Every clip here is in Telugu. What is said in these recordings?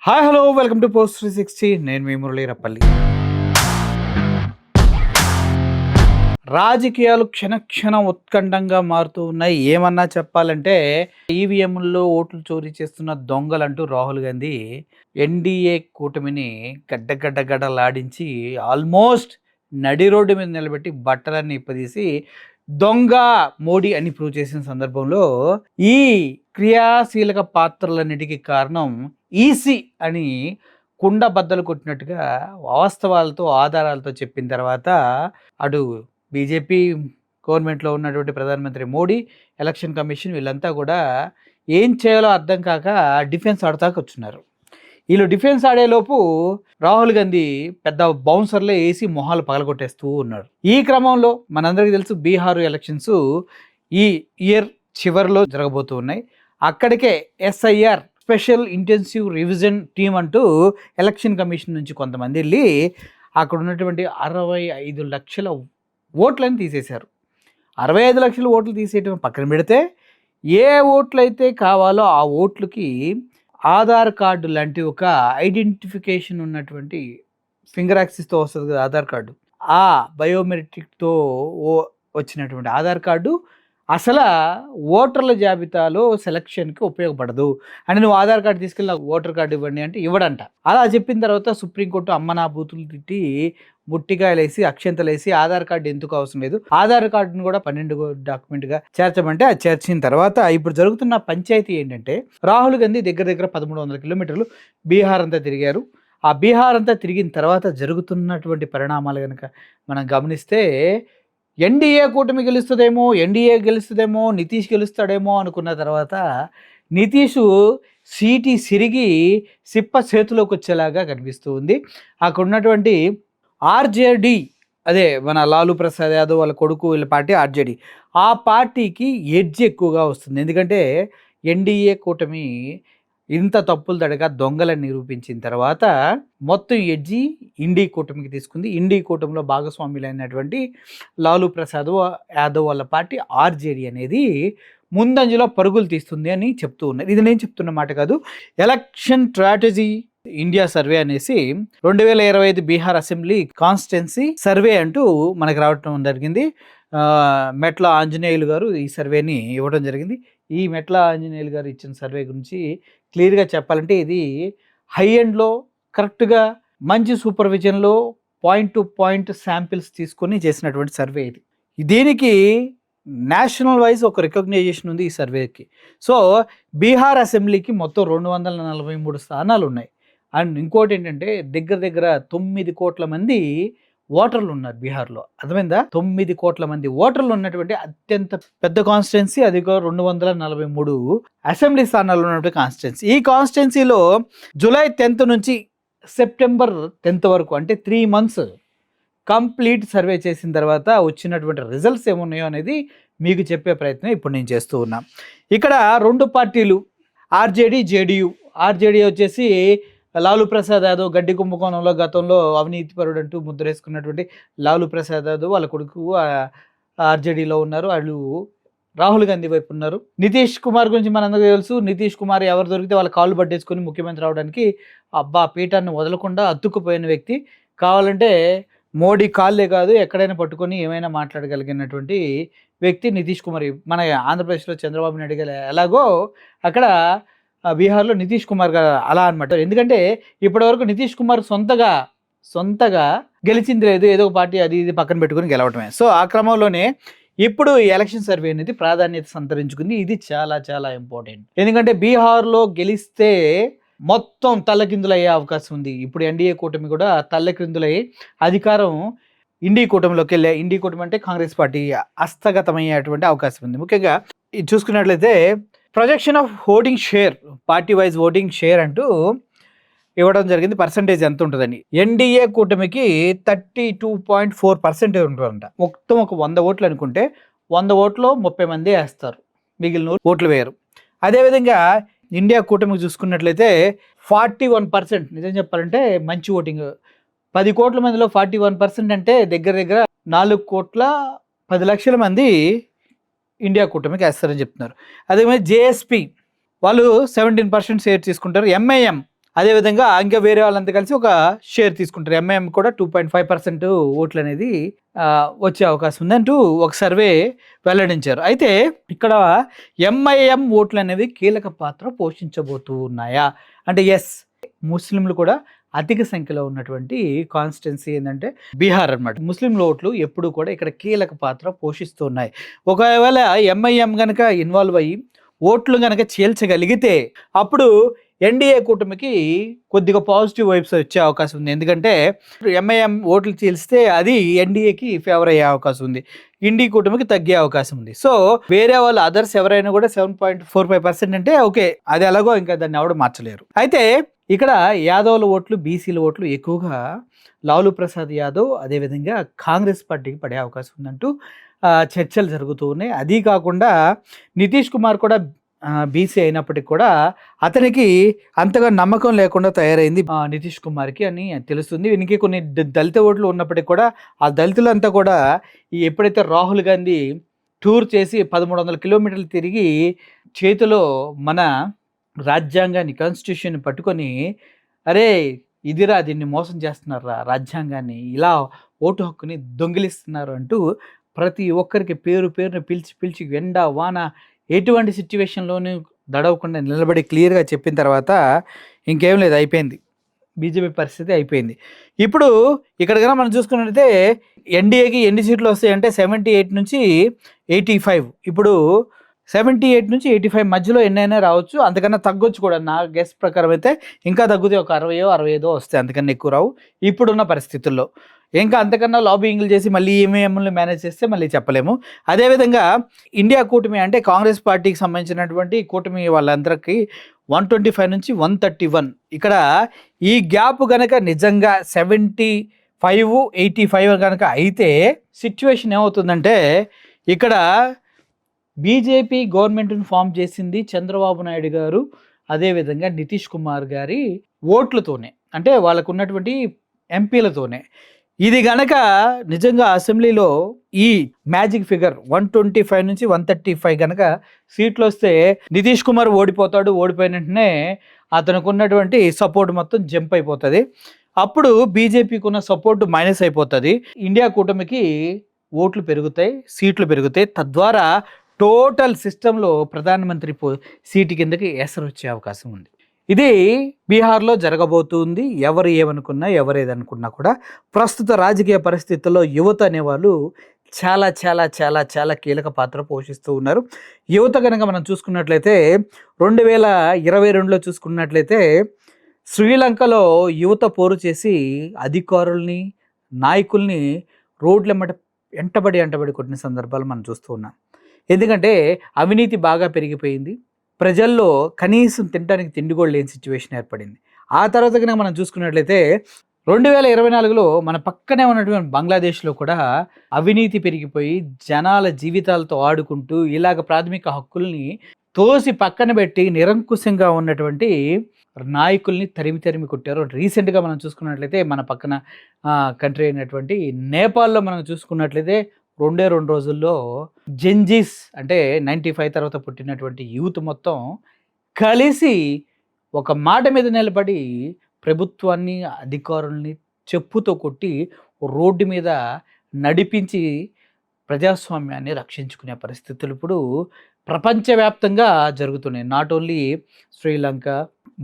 Hi hello welcome to post 360. నేను మీ మురళీరపల్లి. రాజకీయాలు క్షణక్షణం ఉత్కంఠంగా మారుతూ ఉన్నాయి. ఏమన్నా చెప్పాలంటే ఈవీఎంల్లో ఓట్లు చోరీ చేస్తున్న దొంగలంటూ రాహుల్ గాంధీ ఎన్డీఏ కూటమిని గడ్డలాడించి ఆల్మోస్ట్ నడి రోడ్డు మీద నిలబెట్టి బట్టలన్నీ ఇప్పదీసి దొంగ మోడీ అని ప్రూవ్ చేసిన సందర్భంలో ఈ క్రియాశీలక పాత్రలన్నిటికీ కారణం ఈసీ అని కుండ బద్దలు కొట్టినట్టుగా వాస్తవాలతో ఆధారాలతో చెప్పిన తర్వాత అటు బీజేపీ గవర్నమెంట్లో ఉన్నటువంటి ప్రధానమంత్రి మోడీ, ఎలక్షన్ కమిషన్ వీళ్ళంతా కూడా ఏం చేయాలో అర్థం కాక డిఫెన్స్ ఆడతాక వచ్చున్నారు. వీళ్ళు డిఫెన్స్ ఆడేలోపు రాహుల్ గాంధీ పెద్ద బౌన్సర్లే వేసి మొహాలు పగలగొట్టేస్తూ ఉన్నాడు. ఈ క్రమంలో మనందరికీ తెలుసు బీహార్ ఎలక్షన్స్ ఈ ఇయర్ చివరిలో జరగబోతూ ఉన్నాయి. అక్కడికే SIR special intensive revision team అంటూ ఎలక్షన్ కమిషన్ నుంచి కొంతమంది వెళ్ళి అక్కడ ఉన్నటువంటి 65 లక్షల ఓట్లని తీసేశారు. 65 లక్షల ఓట్లు తీసేయటం పక్కన పెడితే ఏ ఓట్లు అయితే కావాలో ఆ ఓట్లకి ఆధార్ కార్డు లాంటి ఒక ఐడెంటిఫికేషన్ ఉన్నటువంటి ఫింగర్ యాక్సిస్తో వస్తుంది కదా ఆధార్ కార్డు, ఆ బయోమెట్రిక్తో వచ్చినటువంటి ఆధార్ కార్డు అసలు ఓటర్ల జాబితాలో సెలక్షన్కి ఉపయోగపడదు అని నువ్వు ఆధార్ కార్డు తీసుకెళ్ళి నాకు ఓటర్ కార్డు ఇవ్వండి అంటే ఇవ్వడంట. అలా చెప్పిన తర్వాత సుప్రీంకోర్టు అమ్మనా బూతులు తిట్టి ముట్టికాయలు వేసి అక్షంతలు వేసి ఆధార్ కార్డు ఎందుకు అవసరం లేదు, ఆధార్ కార్డును కూడా 12 డాక్యుమెంట్గా చేర్చమంటే అది చేర్చిన తర్వాత ఇప్పుడు జరుగుతున్న పంచాయతీ ఏంటంటే రాహుల్ గాంధీ దగ్గర 1300 కిలోమీటర్లు బీహార్ అంతా తిరిగారు. ఆ బీహార్ అంతా తిరిగిన తర్వాత జరుగుతున్నటువంటి పరిణామాలు కనుక మనం గమనిస్తే ఎన్డీఏ కూటమి గెలుస్తుందేమో, నితీష్ గెలుస్తాడేమో అనుకున్న తర్వాత నితీష్ సీటీ సిరిగి సిప్ప చేతిలోకి వచ్చేలాగా కనిపిస్తూ ఉంది. అక్కడ ఉన్నటువంటి ఆర్జేడీ, అదే మన లాలూ ప్రసాద్ యాదవ్ వాళ్ళ కొడుకు వీళ్ళ పార్టీ ఆర్జేడీ, ఆ పార్టీకి ఎడ్జ్ ఎక్కువగా వస్తుంది. ఎందుకంటే ఎన్డీఏ కూటమి ఇంత తప్పులు తడగా దొంగలని నిరూపించిన తర్వాత మొత్తం ఎడ్జి ఇండీ కూటమికి తీసుకుంది. ఇండీ కూటమిలో భాగస్వాములైనటువంటి లాలూ ప్రసాద్ యాదవ్ వాళ్ళ పార్టీ ఆర్జేడీ అనేది ముందంజలో పరుగులు తీస్తుంది అని చెప్తూ ఉన్నారు. ఇది నేను చెప్తున్న మాట కాదు. ఎలక్షన్ స్ట్రాటజీ ఇండియా సర్వే అనేసి 2025 బీహార్ అసెంబ్లీ కాన్స్టిట్యున్సీ సర్వే అంటూ మనకు రావటం జరిగింది. మెట్ల ఆంజనేయులు గారు ఈ సర్వేని ఇవ్వడం జరిగింది. ఈ మెట్ల ఆంజనేయులు గారు ఇచ్చిన సర్వే గురించి క్లియర్గా చెప్పాలంటే ఇది హై ఎండ్లో కరెక్ట్గా మంచి సూపర్విజన్లో పాయింట్ టు పాయింట్ శాంపిల్స్ తీసుకొని చేసినటువంటి సర్వే ఇది. దీనికి నేషనల్ వైజ్ ఒక రికగ్నైజేషన్ ఉంది ఈ సర్వేకి. సో బీహార్ అసెంబ్లీకి మొత్తం 243 స్థానాలు ఉన్నాయి. అండ్ ఇంకోటి ఏంటంటే దగ్గర 9 కోట్ల మంది ఓటర్లు ఉన్నారు బీహార్లో. అర్థమైందా? 9 కోట్ల మంది ఓటర్లు ఉన్నటువంటి అత్యంత పెద్ద కాన్స్టిట్యున్సీ, అది 243 అసెంబ్లీ స్థానాలు ఉన్నటువంటి కాన్స్టిట్యున్సీ. ఈ కాన్స్టిట్యున్సీలో జూలై 10th నుంచి సెప్టెంబర్ 10th వరకు అంటే 3 months కంప్లీట్ సర్వే చేసిన తర్వాత వచ్చినటువంటి రిజల్ట్స్ ఏమున్నాయో అనేది మీకు చెప్పే ప్రయత్నం ఇప్పుడు నేను చేస్తూ ఉన్నా. ఇక్కడ 2 పార్టీలు ఆర్జేడీ, జేడీయూ. ఆర్జేడీ వచ్చేసి లాలూ ప్రసాద్ యాదవ్ గడ్డి కుంభకోణంలో గతంలో అవినీతిపరుడు అంటూ ముద్రేసుకున్నటువంటి లాలూ ప్రసాద్ యాదవ్ వాళ్ళ కొడుకు ఆర్జేడీలో ఉన్నారు. వాళ్ళు రాహుల్ గాంధీ వైపు ఉన్నారు. నితీష్ కుమార్ గురించి మనందరికీ తెలుసు. నితీష్ కుమార్ ఎవరు దొరికితే వాళ్ళ కాళ్ళు పట్టేసుకొని ముఖ్యమంత్రి అవడానికి పీఠాన్ని వదలకుండా అతుక్కుపోయిన వ్యక్తి. కావాలంటే మోడీ కాళ్ళే కాదు ఎక్కడైనా పట్టుకొని ఏమైనా మాట్లాడగలిగినటువంటి వ్యక్తి నితీష్ కుమార్. మన ఆంధ్రప్రదేశ్లో చంద్రబాబు నాయుడు గారు ఎలాగో అక్కడ బీహార్లో నితీష్ కుమార్ గారు అలా అనమాట. ఎందుకంటే ఇప్పటివరకు నితీష్ కుమార్ సొంతగా గెలిచింది లేదు, ఏదో ఒక పార్టీ అది ఇది పక్కన పెట్టుకుని గెలవటమే. సో ఆ క్రమంలోనే ఇప్పుడు ఈ ఎలక్షన్ సర్వే అనేది ప్రాధాన్యత సంతరించుకుంది. ఇది చాలా చాలా ఇంపార్టెంట్. ఎందుకంటే బీహార్లో గెలిస్తే మొత్తం తల్లకిందులయ్యే అవకాశం ఉంది. ఇప్పుడు ఎన్డీఏ కూటమి కూడా తల్లకిందులై అధికారం ఇండీ కూటమిలోకి వెళ్ళే, ఇండీ కూటమి అంటే కాంగ్రెస్ పార్టీ హస్తగతమయ్యేటువంటి అవకాశం ఉంది. ముఖ్యంగా ఇది చూసుకున్నట్లయితే projection of voting share, party wise voting share అంటూ ఇవ్వడం జరిగింది. పర్సంటేజ్ ఎంత ఉంటుందని ఎన్డీఏ కూటమికి 32.4% ఉంటుందంట. మొత్తం ఒక 100 ఓట్లు అనుకుంటే 100 ఓట్లో 30 మంది వేస్తారు, మిగిలిన ఓట్లు వేయరు. అదేవిధంగా ఇండియా కూటమికి చూసుకున్నట్లయితే 41%, నిజం చెప్పాలంటే మంచి ఓటింగ్. 10 కోట్ల మందిలో 41% అంటే దగ్గర 4,10,00,000 మంది ఇండియా కూటమికి వేస్తారని చెప్తున్నారు. అదేవిధంగా జేఎస్పీ వాళ్ళు 17% షేర్ తీసుకుంటారు. ఎంఐఎం అదేవిధంగా ఇంకా వేరే వాళ్ళంతా కలిసి ఒక షేర్ తీసుకుంటారు. ఎంఐఎం కూడా 2.5% ఓట్లు అనేది వచ్చే అవకాశం ఉందంటూ ఒక సర్వే వెల్లడించారు. అయితే ఇక్కడ ఎంఐఎం ఓట్లు అనేవి కీలక పాత్ర పోషించబోతూ ఉన్నాయా అంటే ఎస్, ముస్లింలు కూడా అధిక సంఖ్యలో ఉన్నటువంటి కాన్స్టిట్యున్సీ ఏంటంటే బీహార్ అనమాట. ముస్లింల ఓట్లు ఎప్పుడు కూడా ఇక్కడ కీలక పాత్ర పోషిస్తూ ఉన్నాయి. ఒకవేళ ఎంఐఎం కనుక ఇన్వాల్వ్ అయ్యి ఓట్లు కనుక చీల్చగలిగితే అప్పుడు ఎన్డీఏ కూటమికి కొద్దిగా పాజిటివ్ వైబ్స్ వచ్చే అవకాశం ఉంది. ఎందుకంటే ఎంఐఎం ఓట్లు చీల్స్తే అది ఎన్డీఏకి ఫేవర్ అయ్యే అవకాశం ఉంది, ఇండి కూటమికి తగ్గే అవకాశం ఉంది. సో వేరే వాళ్ళు అదర్స్ ఎవరైనా కూడా 7.45% అంటే ఓకే, అది ఎలాగో ఇంకా దాన్ని ఎవడు మార్చలేరు. అయితే ఇక్కడ యాదవుల ఓట్లు, బీసీల ఓట్లు ఎక్కువగా లాలూ ప్రసాద్ యాదవ్ అదేవిధంగా కాంగ్రెస్ పార్టీకి పడే అవకాశం ఉందంటూ చర్చలు జరుగుతూ ఉన్నాయి. అది కాకుండా నితీష్ కుమార్ కూడా బీసీ అయినప్పటికీ కూడా అతనికి అంతగా నమ్మకం లేకుండా తయారైంది నితీష్ కుమార్కి అని తెలుస్తుంది. వీనికి కొన్ని దళిత ఓట్లు ఉన్నప్పటికీ కూడా ఆ దళితులంతా కూడా ఎప్పుడైతే రాహుల్ గాంధీ టూర్ చేసి 1300 కిలోమీటర్లు తిరిగి చేతిలో మన రాజ్యాంగాన్ని, కాన్స్టిట్యూషన్ పట్టుకొని అరే ఇదిరా దీన్ని మోసం చేస్తున్నారా, రాజ్యాంగాన్ని ఇలా ఓటు హక్కుని దొంగిలిస్తున్నారు అంటూ ప్రతి ఒక్కరికి పేరు పేరుని పిలిచి ఎండ వాన ఎటువంటి సిచ్యువేషన్లోనూ దడవకుండా నిలబడి క్లియర్గా చెప్పిన తర్వాత ఇంకేం లేదు, అయిపోయింది బీజేపీ పరిస్థితి అయిపోయింది. ఇప్పుడు ఇక్కడ కనుక మనం చూసుకున్నట్లయితే ఎన్డీఏకి ఎన్ని సీట్లు వస్తాయంటే 78 నుంచి 85. ఇప్పుడు 78 నుంచి 85 మధ్యలో ఎన్నైనా రావచ్చు, అంతకన్నా తగ్గొచ్చు కూడా. నా గెస్ ప్రకారం అయితే ఇంకా తగ్గితే ఒక 60-65 వస్తాయి, అంతకన్నా ఎక్కువ రావు ఇప్పుడున్న పరిస్థితుల్లో. ఇంకా అంతకన్నా లాబింగ్లు చేసి మళ్ళీ ఈవీఎంలు మేనేజ్ చేస్తే మళ్ళీ చెప్పలేము. అదేవిధంగా ఇండియా కూటమి అంటే కాంగ్రెస్ పార్టీకి సంబంధించినటువంటి కూటమి వాళ్ళందరికీ 125 నుంచి 131. ఇక్కడ ఈ గ్యాప్ కనుక నిజంగా 75-85 కనుక అయితే సిచ్యువేషన్ ఏమవుతుందంటే ఇక్కడ బీజేపీ గవర్నమెంట్ని ఫామ్ చేసింది చంద్రబాబు నాయుడు గారు అదేవిధంగా నితీష్ కుమార్ గారి ఓట్లతోనే, అంటే వాళ్ళకు ఉన్నటువంటి ఎంపీలతోనే. ఇది గనక నిజంగా అసెంబ్లీలో ఈ మ్యాజిక్ ఫిగర్ 125 నుంచి 135 గనక సీట్లు వస్తే నితీష్ కుమార్ ఓడిపోతాడు. ఓడిపోయిన వెంటనే అతనికి ఉన్నటువంటి సపోర్ట్ మొత్తం జంప్ అయిపోతుంది. అప్పుడు బీజేపీకి ఉన్న సపోర్ట్ మైనస్ అయిపోతుంది. ఇండియా కూటమికి ఓట్లు పెరుగుతాయి, సీట్లు పెరుగుతాయి. తద్వారా టోటల్ సిస్టంలో ప్రధానమంత్రి సీటు కిందకి ఎసరు వచ్చే అవకాశం ఉంది. ఇది బీహార్లో జరగబోతుంది. ఎవరు ఏమనుకున్నా, ఎవరు ఏదనుకున్నా కూడా ప్రస్తుత రాజకీయ పరిస్థితుల్లో యువత అనేవాళ్ళు చాలా చాలా చాలా చాలా కీలక పాత్ర పోషిస్తూ ఉన్నారు. యువత కనుక మనం చూసుకున్నట్లయితే 2022లో చూసుకున్నట్లయితే శ్రీలంకలో యువత పోరు చేసి అధికారుల్ని, నాయకుల్ని రోడ్లెమ్మట ఎంటబడి కొట్టిన సందర్భాలు మనం చూస్తూ ఉన్నాం. ఎందుకంటే అవినీతి బాగా పెరిగిపోయింది, ప్రజల్లో కనీసం తినడానికి తిండి కూడా లేని సిచ్యువేషన్ ఏర్పడింది. ఆ తర్వాత కనుక మనం చూసుకున్నట్లయితే 2024లో మన పక్కనే ఉన్నటువంటి బంగ్లాదేశ్లో కూడా అవినీతి పెరిగిపోయి జనాల జీవితాలతో ఆడుకుంటూ ఇలాగ ప్రాథమిక హక్కుల్ని తోసి పక్కన పెట్టి నిరంకుశంగా ఉన్నటువంటి నాయకుల్ని తరిమి కొట్టారు. రీసెంట్గా మనం చూసుకున్నట్లయితే మన పక్కన కంట్రీ అయినటువంటి నేపాల్లో మనం చూసుకున్నట్లయితే 2 రోజుల్లో జెన్జీస్ అంటే 95 తర్వాత పుట్టినటువంటి యూత్ మొత్తం కలిసి ఒక మాట మీద నిలబడి ప్రభుత్వాన్ని, అధికారుల్ని చెప్పుతో కొట్టి రోడ్డు మీద నడిపించి ప్రజాస్వామ్యాన్ని రక్షించుకునే పరిస్థితులు ఇప్పుడు ప్రపంచవ్యాప్తంగా జరుగుతున్నాయి. నాట్ ఓన్లీ శ్రీలంక,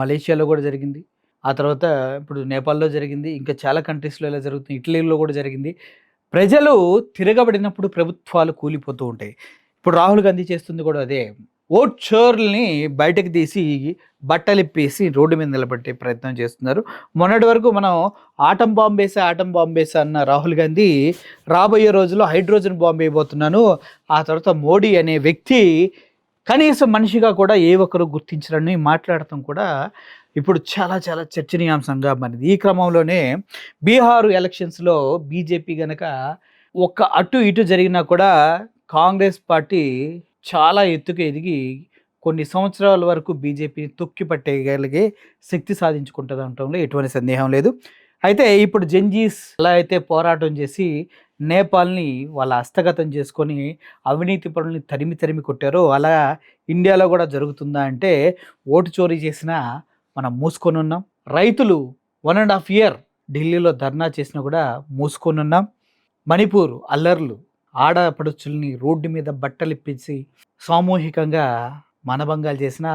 మలేషియాలో కూడా జరిగింది, ఆ తర్వాత ఇప్పుడు నేపాల్లో జరిగింది, ఇంకా చాలా కంట్రీస్లో ఇలా జరుగుతుంది, ఇటలీలో కూడా జరిగింది. ప్రజలు తిరగబడినప్పుడు ప్రభుత్వాలు కూలిపోతూ ఉంటాయి. ఇప్పుడు రాహుల్ గాంధీ చేస్తుంది కూడా అదే. ఓట్ చోర్లని బయటకు తీసి బట్టలిప్పేసి రోడ్డు మీద నిలబెట్టే ప్రయత్నం చేస్తున్నారు. మొన్నటి వరకు మనం ఆటం బాంబేసా అన్న రాహుల్ గాంధీ రాబోయే రోజుల్లో హైడ్రోజన్ బాంబు వేయబోతున్నాను. ఆ తర్వాత మోడీ అనే వ్యక్తి కనీసం మనిషిగా కూడా ఏ ఒక్కరు గుర్తించరని మాట్లాడటం కూడా ఇప్పుడు చాలా చాలా చర్చనీయాంశంగా మారింది. ఈ క్రమంలోనే బీహార్ ఎలక్షన్స్లో బీజేపీ గనక ఒక అటు ఇటు జరిగినా కూడా కాంగ్రెస్ పార్టీ చాలా ఎత్తుకు ఎదిగి కొన్ని సంవత్సరాల వరకు బీజేపీని తొక్కి పట్టేయగలిగే శక్తి సాధించుకుంటుంది అనటంలో ఎటువంటి సందేహం లేదు. అయితే ఇప్పుడు జెన్జీస్ ఎలా అయితే పోరాటం చేసి నేపాల్ని వాళ్ళ హస్తగతం చేసుకొని అవినీతి పనుల్ని తరిమి కొట్టారో అలా ఇండియాలో కూడా జరుగుతుందా అంటే ఓటు చోరీ చేసినా మనం మూసుకొని ఉన్నాం. రైతులు 1.5 ఇయర్ ఢిల్లీలో ధర్నా చేసినా కూడా మూసుకొనున్నాం. మణిపూర్ అల్లర్లు, ఆడపడుచుల్ని రోడ్డు మీద బట్టలిప్పించి సామూహికంగా మానభంగాలు చేసినా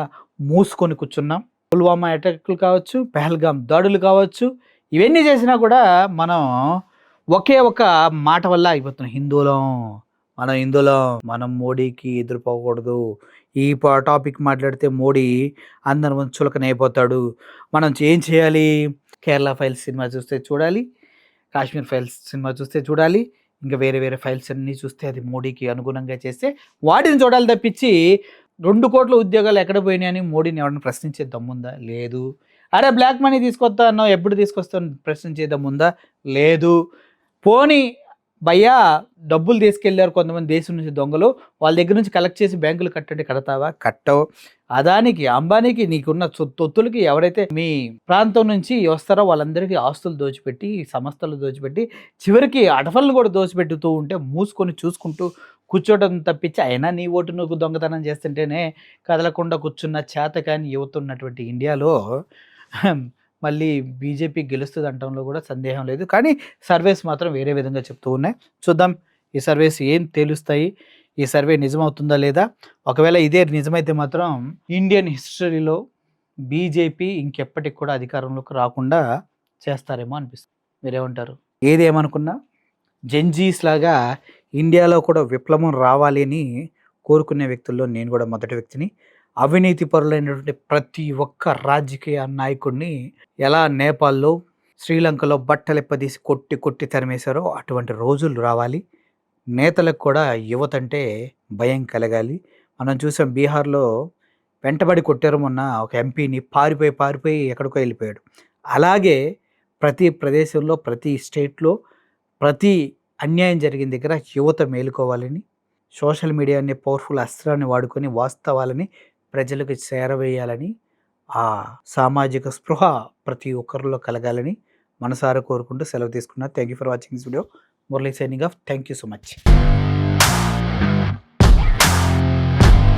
మూసుకొని కూర్చున్నాం. పుల్వామా అటాక్‌లు కావచ్చు, పెహల్గాం దాడులు కావచ్చు, ఇవన్నీ చేసినా కూడా మనం ఒకే ఒక మాట వల్ల ఆగిపోతున్నాం. హిందువులం. మనం మోడీకి ఎదురుపోకూడదు. ఈ టాపిక్ మాట్లాడితే మోడీ అందరి ముందు చులకనైపోతాడు. మనం ఏం చేయాలి? కేరళ ఫైల్స్ సినిమా చూస్తే చూడాలి, కాశ్మీర్ ఫైల్స్ సినిమా చూస్తే చూడాలి, ఇంకా వేరే ఫైల్స్ అన్నీ చూస్తే అది మోడీకి అనుగుణంగా చేస్తే వాటిని చూడాలి తప్పించి 2,00,00,000 ఉద్యోగాలు ఎక్కడ పోయినాయని మోడీని ఎవరైనా ప్రశ్నించే దమ్ముందా? లేదు. అరే బ్లాక్ మనీ తీసుకొస్తా అన్నావు, ఎప్పుడు తీసుకొస్తావు ప్రశ్నించే దమ్ముందా? లేదు. పోనీ భయ్యా డబ్బులు తీసుకెళ్లారు కొంతమంది దేశం నుంచి దొంగలు, వాళ్ళ దగ్గర నుంచి కలెక్ట్ చేసి బ్యాంకులు కట్టండి, కడతావా? కట్టవు. అదానికి, అంబానీకి, నీకున్న తొత్తులకి ఎవరైతే మీ ప్రాంతం నుంచి వస్తారో వాళ్ళందరికీ ఆస్తులు దోచిపెట్టి, సంస్థలు దోచిపెట్టి, చివరికి అడవులను కూడా దోచిపెట్టుతూ ఉంటే మూసుకొని చూసుకుంటూ కూర్చోవడం తప్పించి, అయినా నీ ఓటు నువ్వు దొంగతనం చేస్తుంటేనే కదలకుండా కూర్చున్న చేతకాని యువత ఉన్నటువంటి ఇండియాలో మళ్ళీ బీజేపీ గెలుస్తుంది అనటంలో కూడా సందేహం లేదు. కానీ సర్వేస్ మాత్రం వేరే విధంగా చెప్తూ ఉన్నాయి. చూద్దాం ఈ సర్వేస్ ఏం తేలుస్తాయి, ఈ సర్వే నిజమవుతుందా లేదా? ఒకవేళ ఇదే నిజమైతే మాత్రం ఇండియన్ హిస్టరీలో బీజేపీ ఇంకెప్పటికి కూడా అధికారంలోకి రాకుండా చేస్తారేమో అనిపిస్తుంది. మీరేమంటారు? ఏదేమనుకున్నా జెన్జీస్ లాగా ఇండియాలో కూడా విప్లవం రావాలి అని కోరుకునే వ్యక్తుల్లో నేను కూడా మొదటి వ్యక్తిని. అవినీతి పరులైనటువంటి ప్రతి ఒక్క రాజకీయ నాయకుడిని ఎలా నేపాల్లో, శ్రీలంకలో బట్టలెప్పదీసి కొట్టి తరిమేశారో అటువంటి రోజులు రావాలి. నేతలకు కూడా యువత అంటే భయం కలగాలి. మనం చూసాం బీహార్లో వెంటబడి కొట్టారు మొన్న ఒక ఎంపీని, పారిపోయి ఎక్కడికో వెళ్ళిపోయాడు. అలాగే ప్రతి ప్రదేశంలో, ప్రతి స్టేట్లో, ప్రతి అన్యాయం జరిగిన దగ్గర యువత మేలుకోవాలని, సోషల్ మీడియా అనే పవర్ఫుల్ అస్త్రాన్ని వాడుకొని వాస్తవాలని ప్రజలకు చేరవేయాలని, ఆ సామాజిక స్పృహ ప్రతి ఒక్కరిలో కలగాలని మనసారా కోరుకుంటూ సెలవు తీసుకున్నా. Thank you for watching this video. Murali signing off. Thank you so much.